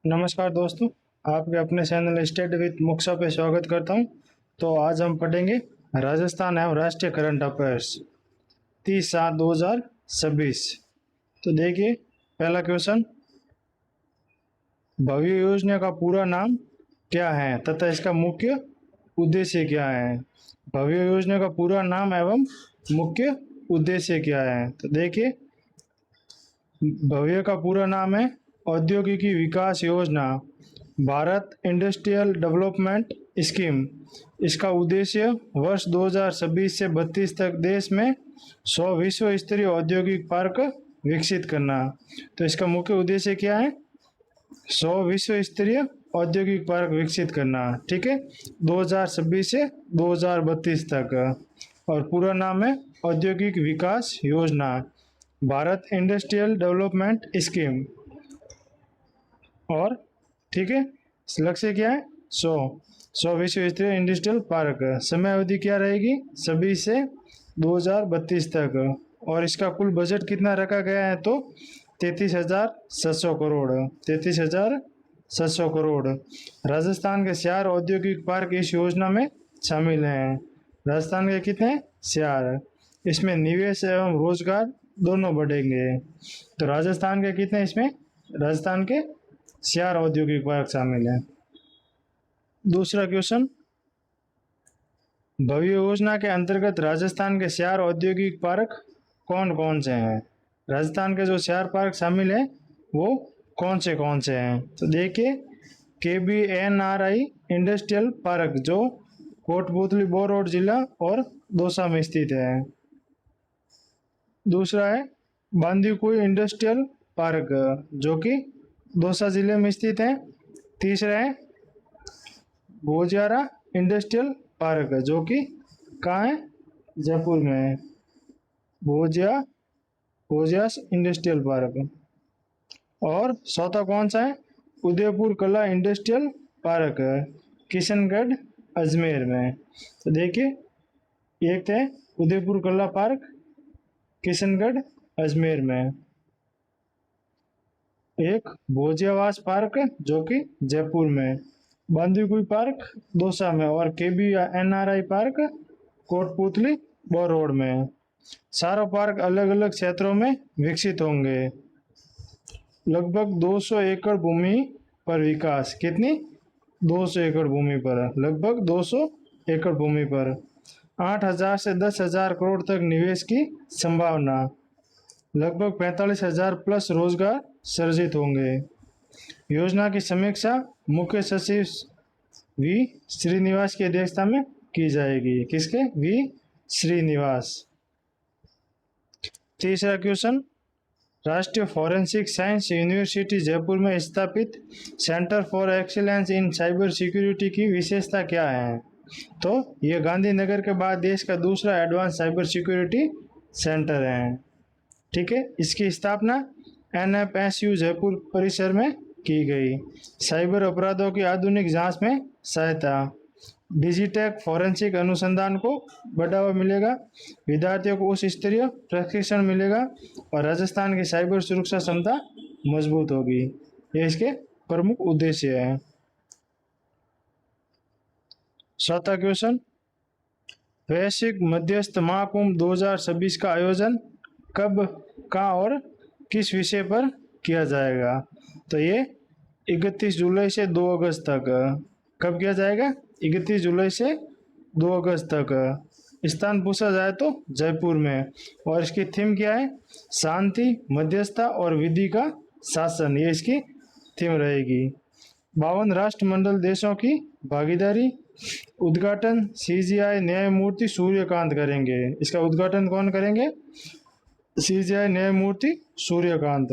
नमस्कार दोस्तों, आपके अपने चैनल स्टेट विद मुक्सा पे स्वागत करता हूं। तो आज हम पढ़ेंगे राजस्थान एवं राष्ट्रीय करंट अफेयर्स 30/7/2026। तो देखिए, पहला क्वेश्चन, भव्य योजना का पूरा नाम क्या है तथा इसका मुख्य उद्देश्य क्या है। भव्य योजना का पूरा नाम एवं मुख्य उद्देश्य क्या है। तो देखिए, भव्य का पूरा नाम है औद्योगिकी विकास योजना, भारत इंडस्ट्रियल डेवलपमेंट स्कीम। इसका उद्देश्य वर्ष 2026 से 32 तक देश में 100 विश्व स्तरीय औद्योगिक पार्क विकसित करना। तो इसका मुख्य उद्देश्य क्या है? 100 विश्व स्तरीय औद्योगिक पार्क विकसित करना। ठीक है, 2026 से 2032 तक। और पूरा नाम है औद्योगिक विकास योजना, भारत इंडस्ट्रियल डेवलपमेंट स्कीम। और ठीक है, लक्ष्य क्या है? 100 विश्व स्तरीय इंडस्ट्रियल पार्क। समय अवधि क्या रहेगी? 26 से 2032 तक। और इसका कुल बजट कितना रखा गया है? तो 33,700 करोड़। 33,700 करोड़। राजस्थान के 4 औद्योगिक पार्क इस योजना में शामिल हैं। राजस्थान के कितने? 4। इसमें निवेश एवं रोजगार दोनों बढ़ेंगे। तो राजस्थान के कितने इसमें? राजस्थान के 4 औद्योगिक पार्क शामिल हैं। दूसरा क्वेश्चन, भव्य योजना के अंतर्गत राजस्थान के 4 औद्योगिक पार्क कौन कौन से हैं? राजस्थान के जो 4 पार्क शामिल हैं वो कौन से हैं? तो देखिए, KBNRI इंडस्ट्रियल पार्क जो कोटपुतली बोरोड जिला और दौसा में स्थित है। दूसरा है बांदीकुई इंडस्ट्रियल पार्क जो कि दौसा जिले में स्थित है। तीसरा है भोजियारा इंडस्ट्रियल पार्क जो कि कहाँ है? जयपुर में है। भोजियास इंडस्ट्रियल पार्क। और चौथा कौन सा है? उदयपुर कला इंडस्ट्रियल पार्क, किशनगढ़ अजमेर में। तो देखिए, एक है उदयपुर कला पार्क किशनगढ़ अजमेर में, एक भोजियावास पार्क जो कि जयपुर में, बांदीकुई पार्क दौसा में और KBNRI पार्क कोटपुतली बोरोड में। चारों पार्क अलग अलग क्षेत्रों में विकसित होंगे। लगभग 200 एकड़ भूमि पर विकास। कितनी? 200 एकड़ भूमि पर, लगभग 200 एकड़ भूमि पर 8,000 से 10,000 करोड़ तक निवेश की संभावना। लगभग 45,000 प्लस रोजगार सृजित होंगे। योजना की समीक्षा मुख्य सचिव वी श्रीनिवास की अध्यक्षता में की जाएगी। किसके? वी श्रीनिवास। तीसरा क्वेश्चन, राष्ट्रीय फॉरेंसिक साइंस यूनिवर्सिटी जयपुर में स्थापित centre for excellence in cyber security की विशेषता क्या है? तो ये गांधीनगर के बाद देश का दूसरा एडवांस साइबर सिक्योरिटी सेंटर है। ठीक है, इसकी स्थापना NFSU जयपुर परिसर में की गई। साइबर अपराधों की आधुनिक जांच में सहायता, डिजिटेक फॉरेंसिक अनुसंधान को बढ़ावा मिलेगा, विद्यार्थियों को उच्च स्तरीय प्रशिक्षण मिलेगा और राजस्थान की साइबर सुरक्षा क्षमता मजबूत होगी। ये इसके प्रमुख उद्देश्य है। चौथा क्वेश्चन, वैश्विक मध्यस्थ महाकुंभ 2026 का आयोजन कब, कहाँ और किस विषय पर किया जाएगा? तो ये 31 जुलाई से 2 अगस्त तक। कब किया जाएगा? 31 जुलाई से 2 अगस्त तक। स्थान पूछा जाए तो जयपुर में। और इसकी थीम क्या है? शांति, मध्यस्थता और विधि का शासन। ये इसकी थीम रहेगी। 52 राष्ट्रमंडल देशों की भागीदारी। उद्घाटन CGI न्यायमूर्ति सूर्यकांत करेंगे। इसका उद्घाटन कौन करेंगे? CGI न्यायमूर्ति सूर्यकांत।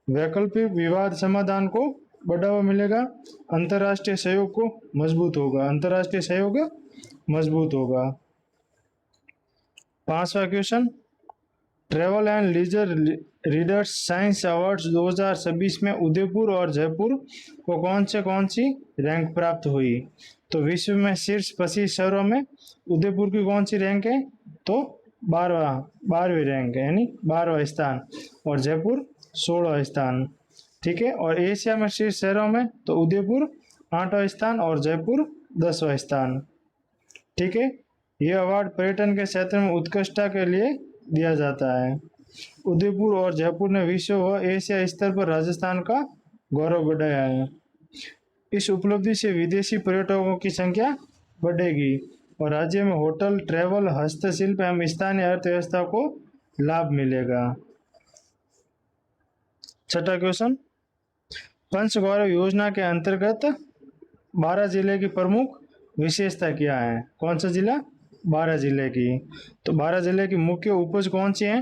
वैकल्पिक विवाद समाधान को बढ़ावा मिलेगा। अंतर्राष्ट्रीय सहयोग को मजबूत होगा। अंतर्राष्ट्रीय सहयोग मजबूत होगा। 5वां question, travel and leisure readers science awards 2026 में उदयपुर और जयपुर को कौन सी रैंक प्राप्त हुई? तो विश्व में शीर्ष 25 शहरों में उदयपुर की कौन सी रैंक है? तो 12वीं रैंक है, यानी 12वां स्थान। और जयपुर 16वां स्थान। ठीक है। और एशिया में शीर्ष शहरों में तो उदयपुर 8वां स्थान और जयपुर 10वां स्थान। ठीक है। यह अवार्ड पर्यटन के क्षेत्र में उत्कृष्टता के लिए दिया जाता है। उदयपुर और जयपुर ने विश्व व एशिया स्तर पर राजस्थान का गौरव बढ़ाया है। इस उपलब्धि से विदेशी पर्यटकों की संख्या बढ़ेगी और राज्य में होटल, ट्रैवल, हस्तशिल्प एवं स्थानीय अर्थव्यवस्था को लाभ मिलेगा। छठा क्वेश्चन, पंचगौरव योजना के अंतर्गत 12 जिले की प्रमुख विशेषता क्या है? कौन सा जिला? 12 जिले की। तो 12 जिले की मुख्य उपज कौन सी है?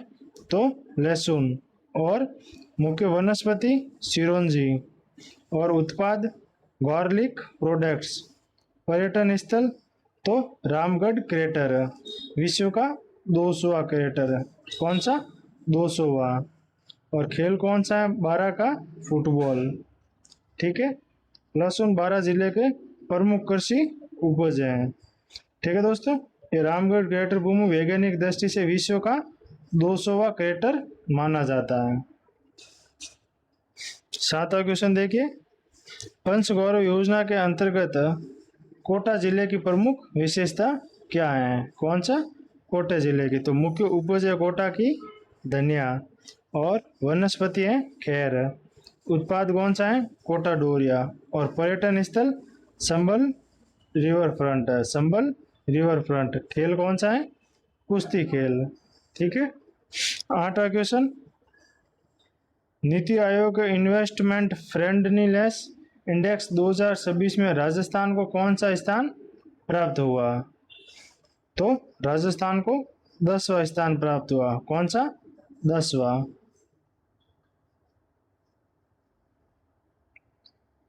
तो लहसुन। और मुख्य वनस्पति चिरौंजी और उत्पाद गार्लिक प्रोडक्ट्स। पर्यटन स्थल तो रामगढ़ क्रेटर, विश्व का 200वां क्रेटर। कौन सा? 200वां। और खेल कौन सा है 12 का? फुटबॉल। ठीक है। लहसुन 12 जिले के प्रमुख कृषि उपज है। ठीक है दोस्तों, ये रामगढ़ क्रेटर भूमि वैज्ञानिक दृष्टि से विश्व का 200वां क्रेटर माना जाता है। 7वां क्वेश्चन देखिए, पंचगौरव योजना के अंतर्गत कोटा जिले की प्रमुख विशेषता क्या है? कौन सा? कोटा जिले की। तो मुख्य उपज है कोटा की धनिया और वनस्पति है खैर। उत्पाद कौन सा है? कोटा डोरिया। और पर्यटन स्थल संबल रिवर फ्रंट है, संबल रिवर फ्रंट। खेल कौन सा है? कुश्ती खेल। ठीक है। 8वां question, NITI Aayog investment friendliness index 2026 में राजस्थान को कौन सा स्थान प्राप्त हुआ? तो राजस्थान को 10वां स्थान प्राप्त हुआ। कौन सा? 10वां।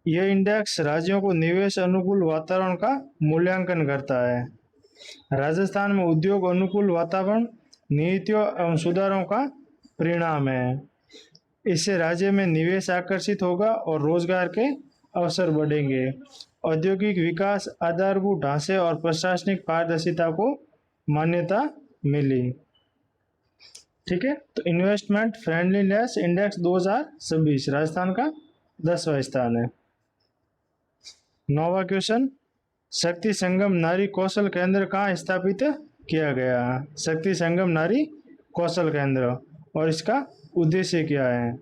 यह इंडेक्स राज्यों को निवेश अनुकूल वातावरण का मूल्यांकन करता है। राजस्थान में उद्योग अनुकूल वातावरण नीतियों एवं सुधारों का परिणाम है। इससे राज्य में निवेश आकर्षित होगा और रोजगार के अवसर बढ़ेंगे। औद्योगिक विकास, आधारभूत ढांचे और प्रशासनिक पारदर्शिता को मान्यता मिली। ठीक है। तो इन्वेस्टमेंट फ्रेंडलीनेस इंडेक्स 2026 राजस्थान का 10वां स्थान है। 9वां क्वेश्चन, शक्ति संगम नारी कौशल केंद्र कहाँ स्थापित किया गया? शक्ति संगम नारी कौशल केंद्र और इसका उद्देश्य क्या है?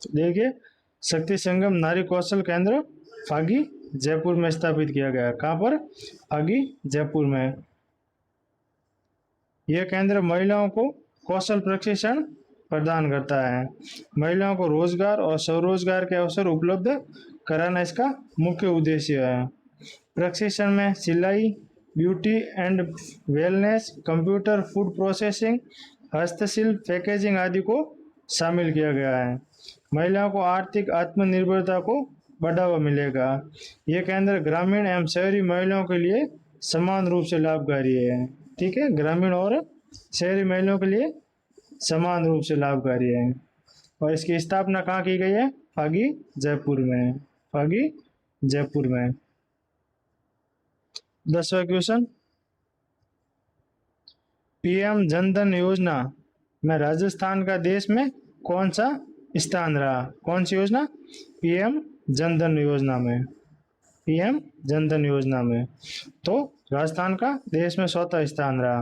देखिए, शक्ति संगम नारी कौशल केंद्र फागी जयपुर में स्थापित किया गया। कहाँ पर? फागी जयपुर में। यह केंद्र महिलाओं को कौशल प्रशिक्षण प्रदान करता है। महिलाओं को रोजगार और स्वरोजगार के अवसर उपलब्ध कराना इसका मुख्य उद्देश्य है। प्रशिक्षण में सिलाई, beauty and wellness, computer, food processing, हस्तशिल्प, पैकेजिंग आदि को शामिल किया गया है। महिलाओं को आर्थिक आत्मनिर्भरता को बढ़ावा मिलेगा। यह केंद्र ग्रामीण एवं शहरी महिलाओं के लिए समान रूप से लाभकारी है। ठीक है, ग्रामीण और शहरी महिलाओं के लिए समान रूप से लाभकारी है। और इसकी स्थापना कहाँ की गई है? फागी जयपुर में। फागी जयपुर में। 10वां क्वेश्चन, पीएम जनधन योजना में राजस्थान का देश में कौन सा स्थान रहा? कौन सी योजना? पीएम जनधन योजना में। पीएम जनधन योजना में तो राजस्थान का देश में 4था स्थान रहा।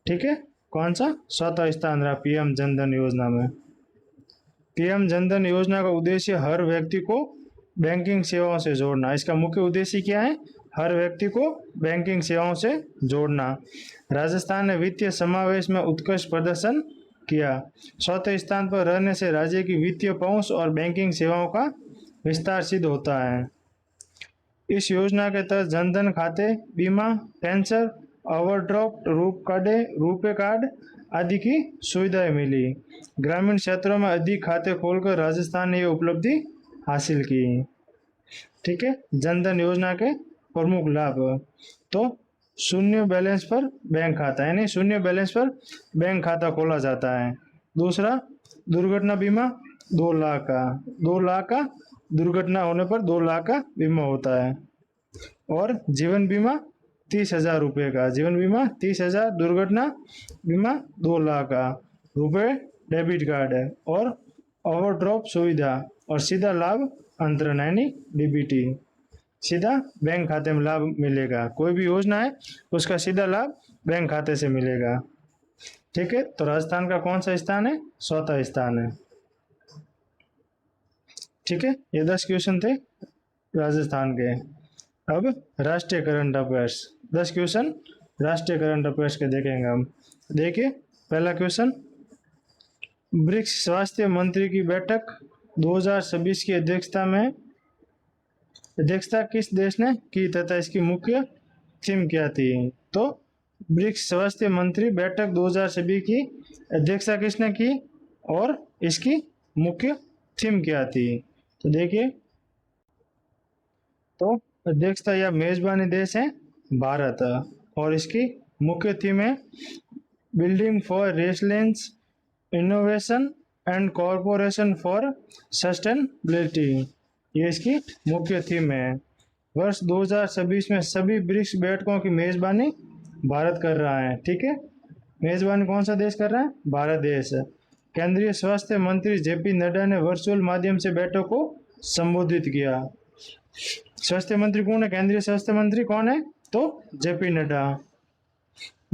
ठीक है, कौन सा? 4था स्थान रहा पीएम जनधन योजना में। पीएम जनधन योजना का उद्देश्य हर व्यक्ति को बैंकिंग सेवाओं से जोड़ना। इसका मुख्य उद्देश्य क्या है? हर व्यक्ति को बैंकिंग सेवाओं से जोड़ना। राजस्थान ने वित्तीय समावेश में उत्कृष्ट प्रदर्शन किया। 4थे स्थान पर रहने से राज्य की वित्तीय पहुंच और बैंकिंग सेवाओं का विस्तार सिद्ध होता है। इस योजना के तहत जनधन खाते, बीमा, पेंशन, ओवरड्राफ्ट, रुपे कार्ड आदि की सुविधाएं मिली। ग्रामीण क्षेत्रों में अधिक खाते खोलकर राजस्थान ने यह उपलब्धि हासिल की। ठीक है, जनधन योजना के प्रमुख लाभ तो शून्य बैलेंस पर बैंक खाता, यानी शून्य बैलेंस पर बैंक खाता खोला जाता है। दूसरा, दुर्घटना बीमा 2 लाख का, 2 लाख का दुर्घटना होने पर 2 लाख का बीमा होता है। और जीवन बीमा 30,000 रुपये का, जीवन बीमा 30,000, दुर्घटना बीमा 2 लाख का, रुपये डेबिट कार्ड है। और ओवरड्राफ्ट सुविधा और सीधा लाभ अंतरण यानी डीबीटी, सीधा बैंक खाते में लाभ मिलेगा। कोई भी योजना है उसका सीधा लाभ बैंक खाते से मिलेगा। ठीक है, तो राजस्थान का कौन सा स्थान है? चौथा स्थान है। ठीक है, ये 10 क्वेश्चन थे राजस्थान के। अब राष्ट्रीय करंट अफेयर्स, 10 क्वेश्चन राष्ट्रीय करंट अफेयर्स के देखेंगे हम। देखिए पहला क्वेश्चन, ब्रिक्स स्वास्थ्य मंत्री की बैठक 2026 की अध्यक्षता किस देश ने की तथा इसकी मुख्य थीम क्या थी? तो ब्रिक्स स्वास्थ्य मंत्री बैठक 2026 की अध्यक्षता किसने की और इसकी मुख्य थीम क्या थी? तो देखिए, तो अध्यक्षता या मेजबानी देश है भारत और इसकी मुख्य थीम है building for resilience, innovation and corporation for sustainability, ये इसकी मुख्य थीम है। वर्ष 2026 में सभी ब्रिक्स बैठकों की मेजबानी भारत कर रहा है। ठीक है, मेजबानी कौन सा देश कर रहा है? भारत देश। केंद्रीय स्वास्थ्य मंत्री जेपी नड्डा ने वर्चुअल माध्यम से बैठक को संबोधित किया। स्वास्थ्य मंत्री कौन है? केंद्रीय स्वास्थ्य मंत्री कौन है? तो जेपी नड्डा।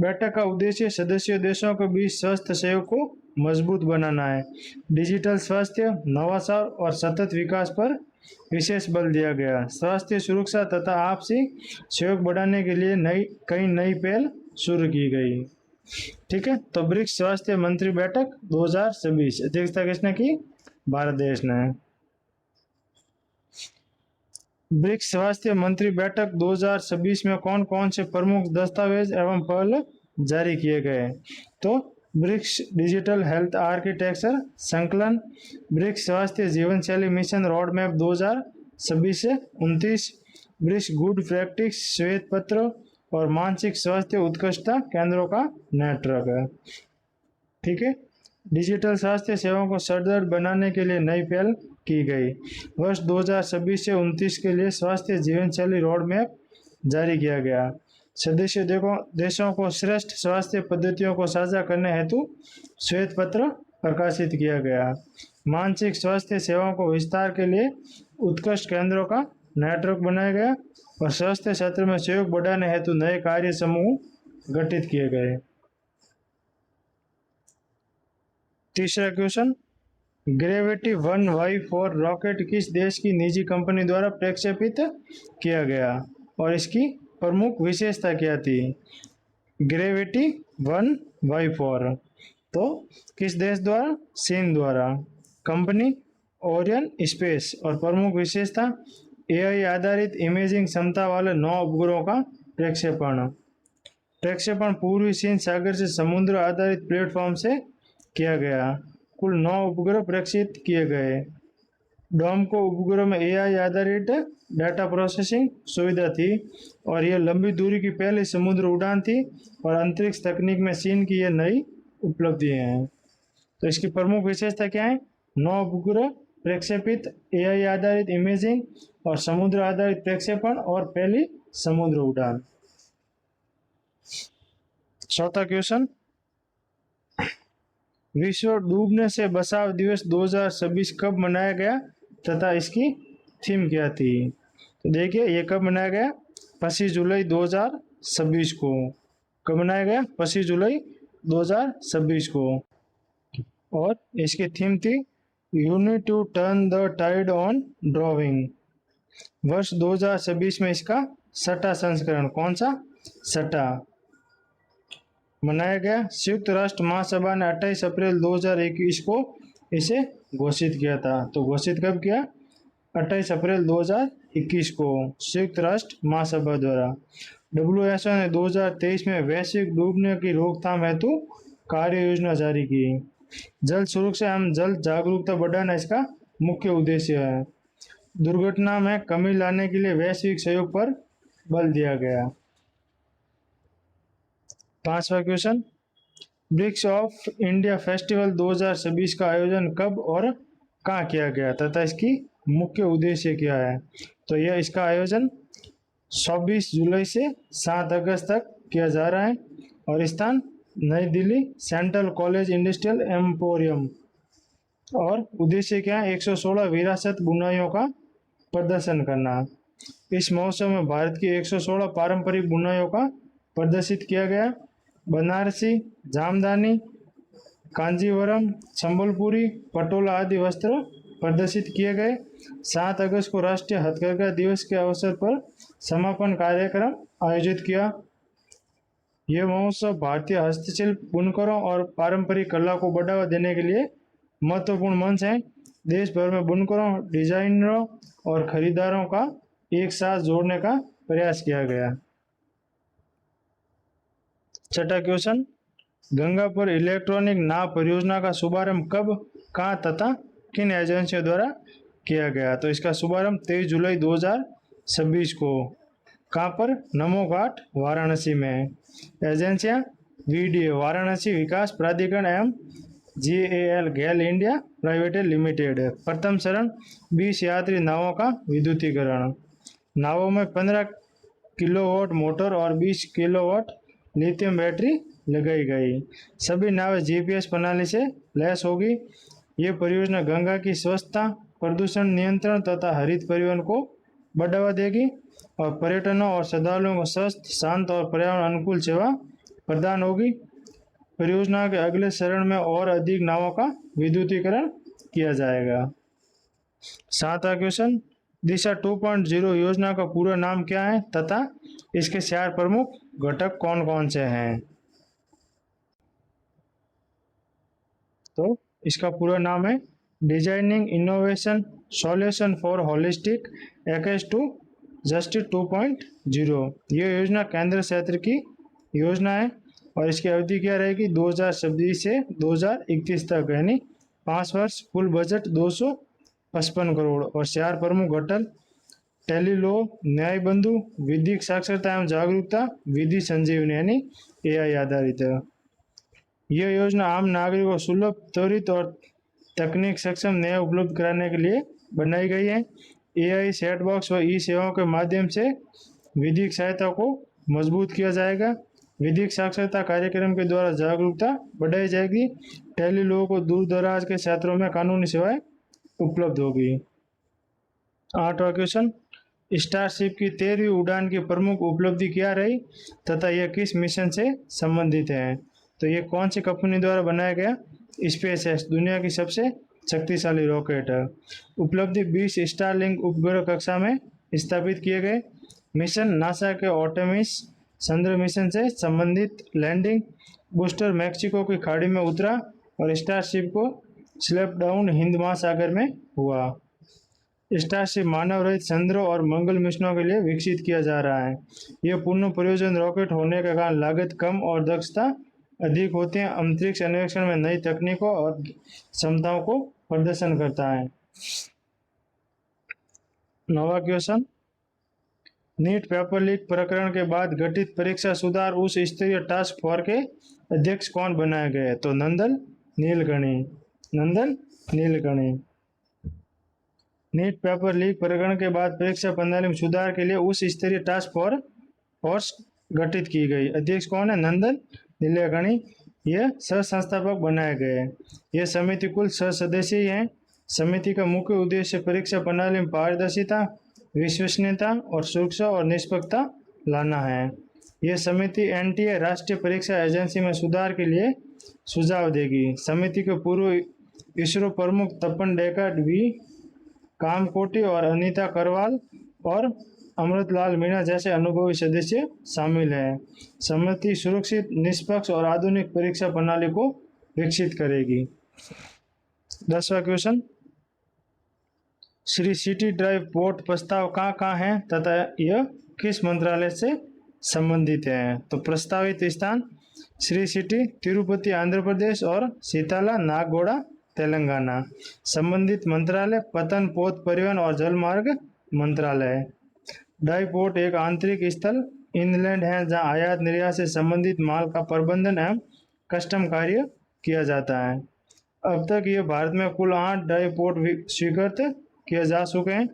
बैठक का उद्देश्य सदस्य देशों के बीच स्वास्थ्य सहयोग को मजबूत बनाना है। डिजिटल स्वास्थ्य, नवाचार और सतत विकास पर विशेष बल दिया गया। स्वास्थ्य सुरक्षा तथा आपसी सहयोग बढ़ाने के लिए कई नई पहल शुरू की गई। ठीक है, तो ब्रिक्स स्वास्थ्य मंत्री बैठक 2026 अध्यक्षता किसने की? भारत देश ने। ब्रिक्स स्वास्थ्य मंत्री बैठक 2026 में कौन कौन से प्रमुख दस्तावेज एवं पहल जारी किए गए? तो ब्रिक्स डिजिटल हेल्थ आर्किटेक्चर संकलन, ब्रिक्स स्वास्थ्य जीवन शैली मिशन रोड मैप 2026 से 29, ब्रिक्स गुड प्रैक्टिस श्वेत पत्र और मानसिक स्वास्थ्य उत्कृष्टता केंद्रों का नेटवर्क है। ठीक है, डिजिटल स्वास्थ्य सेवाओं को सदृढ़ बनाने के लिए नई पहल की गई। वर्ष 2026 से 29 के लिए स्वास्थ्य जीवन शैली रोड मैप जारी किया गया। सदस्य देशों को श्रेष्ठ स्वास्थ्य पद्धतियों को साझा करने हेतु श्वेत पत्र प्रकाशित किया गया। मानसिक स्वास्थ्य सेवाओं को विस्तार के लिए उत्कृष्ट केंद्रों का नेटवर्क बनाया गया और स्वास्थ्य क्षेत्र में सहयोग बढ़ाने हेतु नए कार्य समूह गठित किए गए। तीसरा क्वेश्चन, ग्रेविटी 1Y4 रॉकेट किस देश की निजी कंपनी द्वारा प्रक्षेपित किया गया और इसकी प्रमुख विशेषता क्या थी? ग्रेविटी 1Y4 तो किस देश द्वारा? चीन द्वारा। कंपनी ओरियन स्पेस और प्रमुख विशेषता एआई आधारित इमेजिंग क्षमता वाले 9 उपग्रहों का प्रक्षेपण पूर्वी चीन सागर से समुद्र आधारित प्लेटफॉर्म से किया गया। कुल 9 उपग्रह प्रक्षेपित किए गए। डोम को उपग्रह में एआई आधारित डाटा प्रोसेसिंग सुविधा थी और यह लंबी दूरी की पहली समुद्र उड़ान थी और अंतरिक्ष तकनीक में चीन की यह नई उपलब्धि है। तो इसकी प्रमुख विशेषता क्या है? 9 उपग्रह प्रक्षेपित, एआई आधारित इमेजिंग और समुद्र आधारित प्रक्षेपण और पहली समुद्र उड़ान। चौथा क्वेश्चन, विश्व डूबने से बचाव दिवस 2026 कब मनाया गया तथा इसकी थीम क्या थी? तो देखिए, ये कब मनाया गया? 25 जुलाई 2026 को। कब मनाया गया? 25 जुलाई 2026 को। और इसकी थीम थी unite to turn the tide on driving. वर्ष 2026 में इसका 6वां संस्करण, कौन सा? 6वां मनाया गया। संयुक्त राष्ट्र महासभा ने 28 अप्रैल 2021 को इसे घोषित किया था। तो घोषित कब किया? 28 अप्रैल 2021 को संयुक्त राष्ट्र महासभा द्वारा। WHO ने 2023 में वैश्विक डूबने की रोकथाम हेतु कार्य योजना जारी की। जल सुरक्षा एवं जल जागरूकता बढ़ाना इसका मुख्य उद्देश्य है। दुर्घटना में कमी लाने के लिए वैश्विक सहयोग पर बल दिया गया। 5वां question, BRICS of India festival 2026 का आयोजन कब और कहाँ किया गया तथा इसकी मुख्य उद्देश्य क्या है? तो यह इसका आयोजन 24 जुलाई से 7 अगस्त तक किया जा रहा है और स्थान नई Delhi central college industrial emporium. और उद्देश्य क्या है? 116 विरासत बुनाइयों का प्रदर्शन करना। इस महोत्सव में भारत की 116 पारंपरिक बुनाइयों का प्रदर्शित किया गया। बनारसी, जामदानी, कांजीवरम, संबलपुरी, पटोला आदि वस्त्र प्रदर्शित किए गए। 7 अगस्त को राष्ट्रीय हथकरघा दिवस के अवसर पर समापन कार्यक्रम आयोजित किया। यह महोत्सव भारतीय हस्तशिल्प, बुनकरों और पारंपरिक कला को बढ़ावा देने के लिए महत्वपूर्ण मंच है। देश भर में बुनकरों, डिजाइनरों और खरीदारों का एक साथ जोड़ने का प्रयास किया गया। छठा क्वेश्चन, गंगा पर इलेक्ट्रॉनिक नाव परियोजना का शुभारंभ कब, कहाँ तथा किन एजेंसियों द्वारा किया गया? तो इसका शुभारंभ 23 जुलाई 2026 को। कहाँ पर? नमो घाट, वाराणसी में। एजेंसियां वीडीए वाराणसी विकास प्राधिकरण एवं GAL गेल इंडिया प्राइवेट लिमिटेड। प्रथम चरण 20 यात्री नावों का विद्युतीकरण। नावों में 15 किलोवाट मोटर और 20 किलोवाट लिथियम बैटरी लगाई गई। सभी नावें GPS प्रणाली से लैस होगी। ये परियोजना गंगा की स्वच्छता, प्रदूषण नियंत्रण तथा हरित परिवहन को बढ़ावा देगी और पर्यटनों और श्रद्धालुओं को स्वस्थ, शांत और पर्यावरण अनुकूल सेवा प्रदान होगी। परियोजना के अगले चरण में और अधिक नावों का विद्युतीकरण किया जाएगा। 7वां क्वेश्चन, दिशा 2.0 योजना का पूरा नाम क्या है तथा इसके 4 प्रमुख घटक कौन कौन से हैं? तो इसका पूरा नाम है designing innovation solution for holistic access to justice 2.0। यह योजना केंद्र क्षेत्र की योजना है और इसकी अवधि क्या रहेगी? 2026 से 2031 तक, यानी 5 वर्ष। कुल बजट 255 करोड़ और 4 प्रमुख घटक टेलीलॉ, न्याय बंधु, विधिक साक्षरता एवं जागरूकता, विधि संजीवनी यानी AI आधारित है। यह योजना आम नागरिकों को सुलभ, त्वरित और तकनीक सक्षम न्याय उपलब्ध कराने के लिए बनाई गई है। AI चैट बॉक्स व सेवाओं के माध्यम से विधिक सहायता को मजबूत किया जाएगा। विधिक साक्षरता कार्यक्रम के द्वारा जागरूकता बढ़ाई जाएगी। टेलीलॉ को दूर दराज के क्षेत्रों में कानूनी सेवाएं उपलब्ध होगी। 8वां क्वेश्चन, स्टारशिप की 13वीं उड़ान की प्रमुख उपलब्धि क्या रही तथा यह किस मिशन से संबंधित है? तो ये कौन सी कंपनी द्वारा बनाया गया? SpaceX, दुनिया की सबसे शक्तिशाली रॉकेट है। उपलब्धि 20 स्टारलिंक उपग्रह कक्षा में स्थापित किए गए। मिशन नासा के आर्टेमिस चंद्र मिशन से संबंधित लैंडिंग बूस्टर मैक्सिको की खाड़ी में उतरा और स्टारशिप को स्लैप डाउन हिंद महासागर में हुआ। स्टारशिप मानव रहित चंद्र और मंगल मिशनों के लिए विकसित किया जा रहा है। यह पूर्ण प्रयोजन रॉकेट होने के कारण लागत कम और दक्षता अधिक होती है। अंतरिक्ष अन्वेषण में नई तकनीकों और क्षमताओं को प्रदर्शन करता है। 9वां क्वेश्चन, नीट पेपर लीक प्रकरण के बाद गठित परीक्षा सुधार उच्च स्तरीय टास्क फोर्स के अध्यक्ष कौन बनाए गए? तो नंदन नीलकणी। नीट पेपर लीक प्रकरण के बाद परीक्षा प्रणाली में सुधार के लिए उच्च स्तरीय टास्क फोर्स गठित की गई। अध्यक्ष कौन है? नंदन नीलकणी। यह सह संस्थापक बनाए गए। यह समिति कुल 6 सदस्यीय है। समिति का मुख्य उद्देश्य परीक्षा प्रणाली में पारदर्शिता, विश्वसनीयता और सुरक्षा और निष्पक्षता लाना है। यह समिति NTA राष्ट्रीय परीक्षा एजेंसी में सुधार के लिए सुझाव देगी। समिति के पूर्व इसरो प्रमुख तपन डेका, V कामकोटी और अनीता करवाल और अमृतलाल मीणा जैसे अनुभवी सदस्य शामिल हैं। समिति सुरक्षित, निष्पक्ष और आधुनिक परीक्षा प्रणाली को विकसित करेगी। 10वां question, Sri city drive port प्रस्ताव कहाँ है तथा यह किस मंत्रालय से संबंधित है? तो प्रस्तावित स्थान श्री सिटी तिरुपति आंध्र प्रदेश और सीताला नागौड़ा तेलंगाना। संबंधित मंत्रालय पतन, पोत, परिवहन और जलमार्ग मंत्रालय। ड्राइव पोर्ट एक आंतरिक स्थल इनलैंड है जहां आयात निर्यात से संबंधित माल का प्रबंधन एवं कस्टम कार्य किया जाता है। अब तक ये भारत में कुल 8 ड्राइव पोर्ट स्वीकृत किए जा चुके हैं।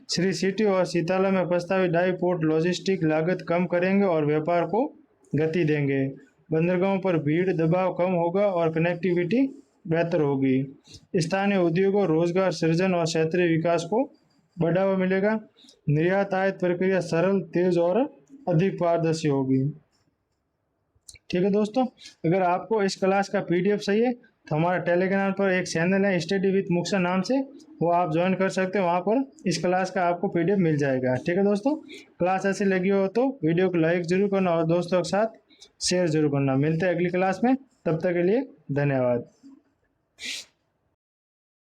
श्री सिटी और सीताला में प्रस्तावित ड्राइव पोर्ट लॉजिस्टिक लागत कम करेंगे और व्यापार को गति देंगे। बंदरगाहों पर भीड़ दबाव कम होगा और कनेक्टिविटी बेहतर होगी। स्थानीय उद्योगों, रोजगार सृजन और क्षेत्रीय विकास को बढ़ावा मिलेगा। निर्यात आयात प्रक्रिया सरल, तेज और अधिक पारदर्शी होगी। ठीक है दोस्तों, अगर आपको इस क्लास का पीडीएफ चाहिए तो हमारा टेलीग्राम पर एक चैनल है स्टडी विद मुक्शा नाम से, वो आप ज्वाइन कर सकते हो। वहाँ पर इस क्लास का आपको पीडीएफ मिल जाएगा। ठीक है दोस्तों, क्लास ऐसी लगी हो तो वीडियो को लाइक जरूर करना और दोस्तों के साथ शेयर जरूर करना। मिलते हैं अगली क्लास में, तब तक के लिए धन्यवाद।